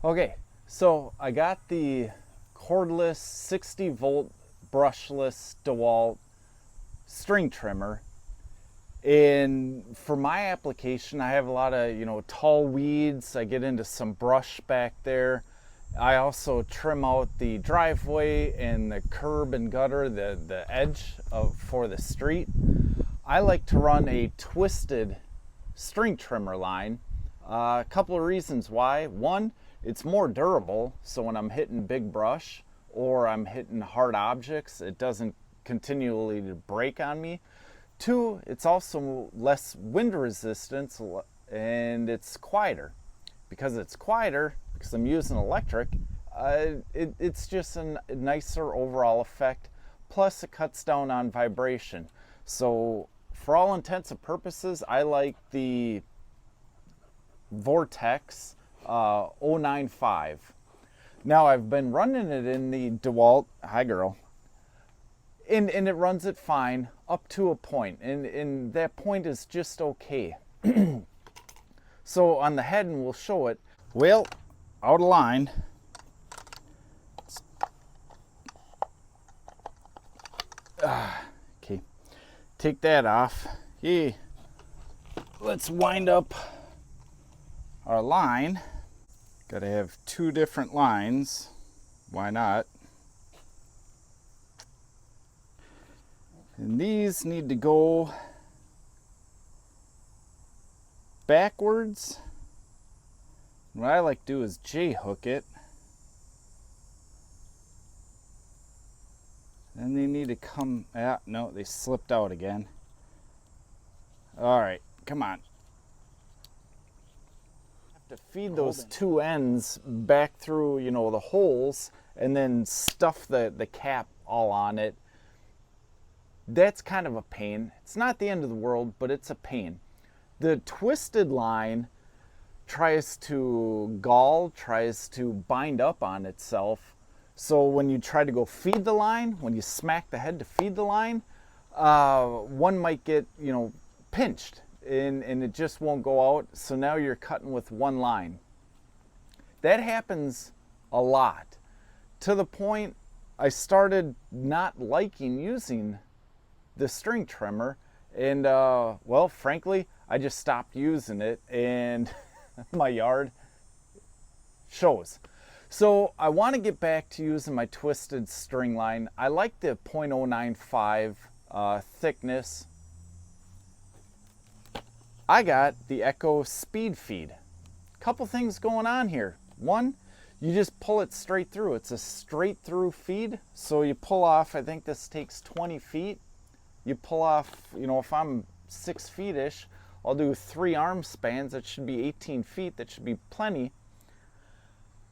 Okay, so I got the cordless 60-volt brushless DeWalt string trimmer. And for my application, I have a lot of, tall weeds. I get into some brush back there. I also trim out the driveway and the curb and gutter, the edge for the street. I like to run a twisted string trimmer line. A couple of reasons why. One, it's more durable, so when I'm hitting big brush or I'm hitting hard objects, it doesn't continually break on me. Two, it's also less wind resistance and it's quieter. Because it's quieter, because I'm using electric, it's just a nicer overall effect. Plus it cuts down on vibration. So for all intents and purposes, I like the Vortex 095. Now I've been running it in the DeWalt, hi girl, and it runs it fine up to a point, and that point is just okay. So on the head, and we'll show it, well, out of line. Okay, take that off. Yeah, let's wind up our line. Got to have two different lines. Why not? And these need to go backwards. What I like to do is J-hook it. Then they need to come, no, they slipped out again. All right, come on. Have to feed those two ends back through, the holes, and then stuff the cap all on it. That's kind of a pain. It's not the end of the world, but it's a pain. The twisted line tries to bind up on itself. So when you try to go feed the line, when you smack the head to feed the line, one might get, pinched and it just won't go out. So now you're cutting with one line. That happens a lot, to the point I started not liking using the string trimmer, and well, frankly, I just stopped using it, and my yard shows. So I want to get back to using my twisted string line. I like the 0.095 thickness. I got the ECHO Speed Feed. Couple things going on here. One, you just pull it straight through. It's a straight through feed. So you pull off, I think this takes 20 feet. You pull off, if I'm 6 feet-ish, I'll do 3 arm spans. That should be 18 feet. That should be plenty.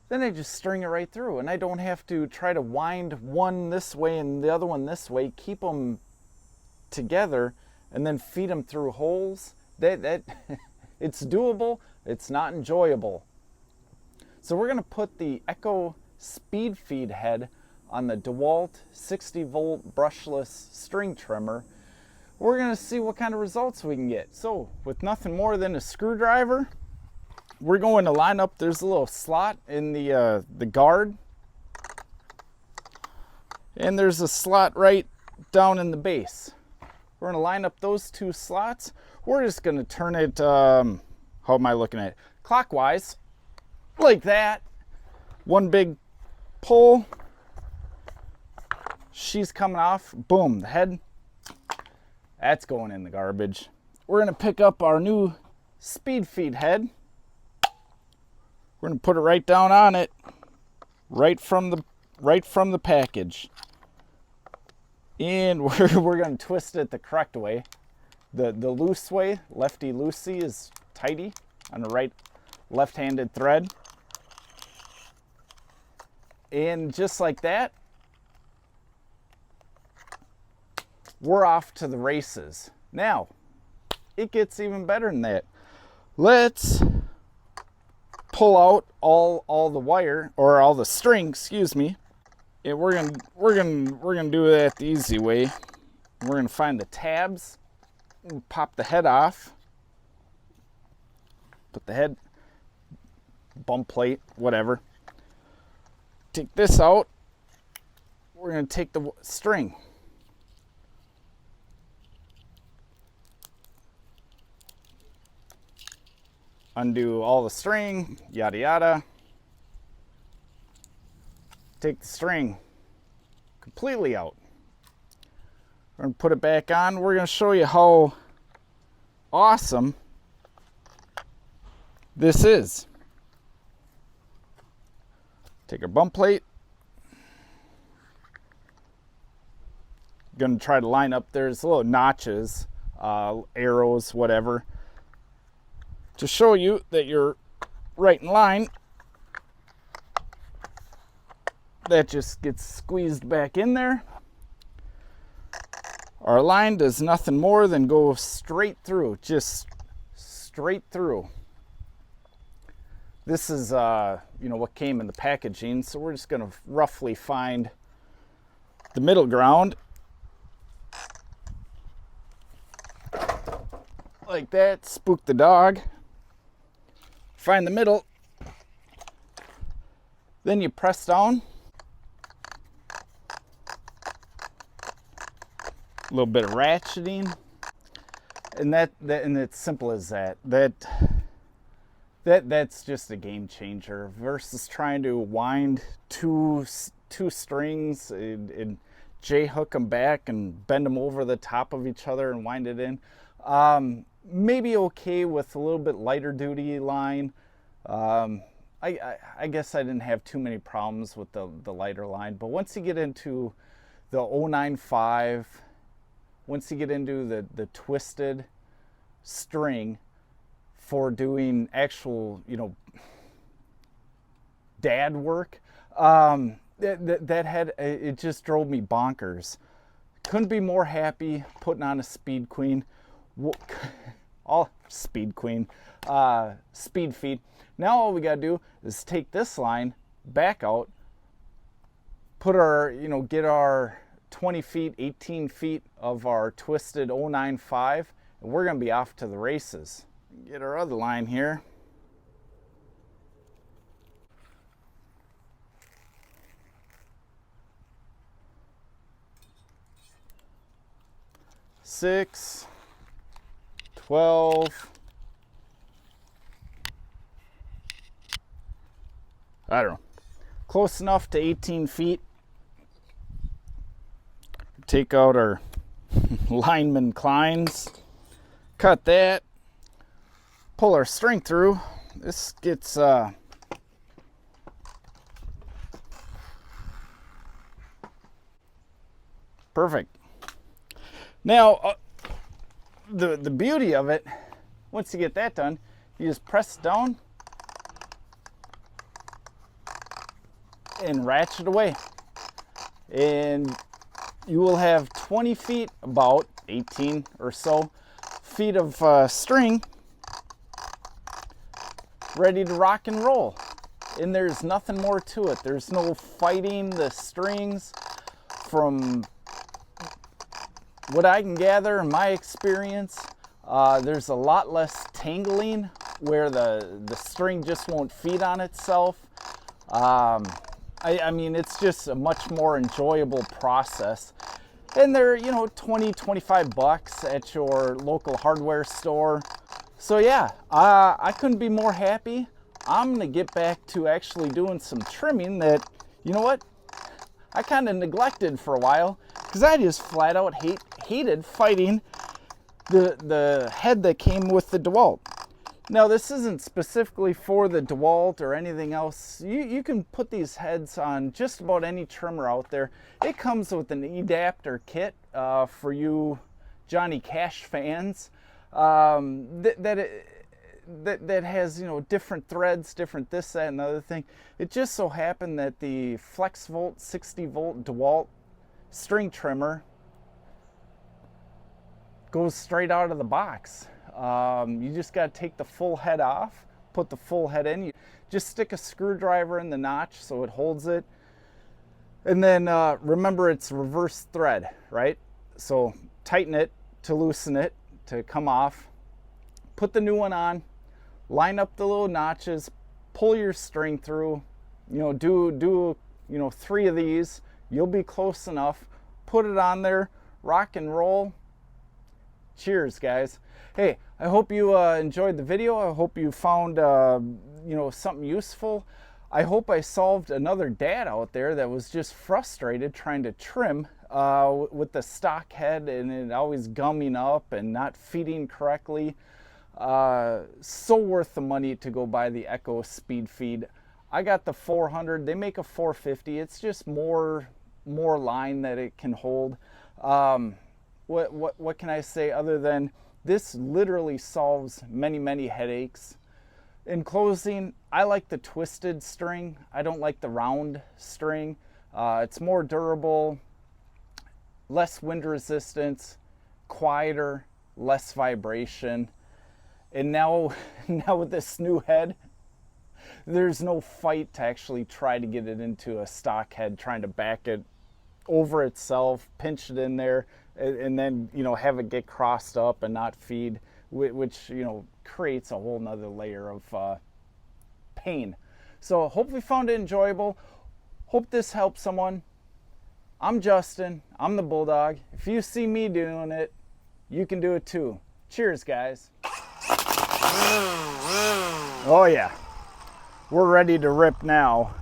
Then I just string it right through, and I don't have to try to wind one this way and the other one this way, keep them together, and then feed them through holes. That it's doable. It's not enjoyable. So we're going to put the ECHO Speed Feed head on the DeWalt 60-volt brushless string trimmer. We're going to see what kind of results we can get. So with nothing more than a screwdriver, we're going to line up. There's a little slot in the guard, and there's a slot right down in the base. We're going to line up those two slots. We're just going to turn it, how am I looking at it? Clockwise, like that. One big pull. She's coming off. Boom, the head. That's going in the garbage. We're going to pick up our new speed feed head. We're going to put it right down on it, right from the package. And we're going to twist it the correct way. The loose way, lefty loosey, is tighty on the right left-handed thread. And just like that, we're off to the races. Now, it gets even better than that. Let's pull out all the wire, or all the string, excuse me. And we're gonna do that the easy way. We're gonna find the tabs, pop the head off, put the head bump plate, whatever. Take this out. We're going to take the string. Undo all the string, yada yada. Take the string completely out. We're going to put it back on. We're going to show you how awesome this is. Take our bump plate. Going to try to line up. There's little notches, arrows, whatever, to show you that you're right in line. That just gets squeezed back in there. Our line does nothing more than go straight through, just straight through. This is, what came in the packaging, so we're just going to roughly find the middle ground. Like that, spook the dog. Find the middle. Then you press down. A little bit of ratcheting. And and it's simple as that. That's just a game changer versus trying to wind two strings and J-hook them back and bend them over the top of each other and wind it in. Maybe okay with a little bit lighter duty line. I guess I didn't have too many problems with the lighter line, but once you get into the 095, once you get into the twisted string for doing actual, dad work, it just drove me bonkers. Couldn't be more happy putting on a Speed Queen. All Speed Queen, speed feed. Now all we gotta do is take this line back out, put our, get our 20 feet, 18 feet of our twisted 095, and we're gonna be off to the races. Get our other line here. Six, 12, I don't know, close enough to 18 feet. Take out our lineman Kleins, cut that, pull our string through. This gets perfect. Now, the beauty of it, once you get that done, you just press down and ratchet away. And you will have 20 feet, about 18 or so feet of string ready to rock and roll. And there's nothing more to it. There's no fighting the strings. From what I can gather in my experience, there's a lot less tangling where the string just won't feed on itself. I mean, it's just a much more enjoyable process. And they're, 20, 25 bucks at your local hardware store. So yeah, I couldn't be more happy. I'm gonna get back to actually doing some trimming that, I kind of neglected for a while, because I just flat out hated fighting the head that came with the DeWalt. Now, this isn't specifically for the DeWalt or anything else. You can put these heads on just about any trimmer out there. It comes with an adapter kit for you Johnny Cash fans that has, different threads, different this, that, and the other thing. It just so happened that the Flex-volt 60-volt DeWalt string trimmer goes straight out of the box. You just got to take the full head off, put the full head in. You just stick a screwdriver in the notch so it holds it. And then remember, it's reverse thread, right? So tighten it to loosen it to come off. Put the new one on, line up the little notches, pull your string through, you know, do 3 of these, you'll be close enough. Put it on there, rock and roll. Cheers, guys. Hey, I hope you enjoyed the video. I hope you found something useful. I hope I solved another dad out there that was just frustrated trying to trim with the stock head and it always gumming up and not feeding correctly. So worth the money to go buy the ECHO Speed Feed. I got the 400. They make a 450. It's just more line that it can hold. What can I say other than this literally solves many headaches. In closing, I like the twisted string. I don't like the round string. It's more durable, less wind resistance, quieter, less vibration. And now with this new head, there's no fight to actually try to get it into a stock head, trying to back it over itself, pinch it in there, and then, have it get crossed up and not feed, which, creates a whole nother layer of pain. So hopefully found it enjoyable. Hope this helps someone. I'm Justin. I'm the Bulldog. If you see me doing it, you can do it too. Cheers, guys. Oh yeah, we're ready to rip now.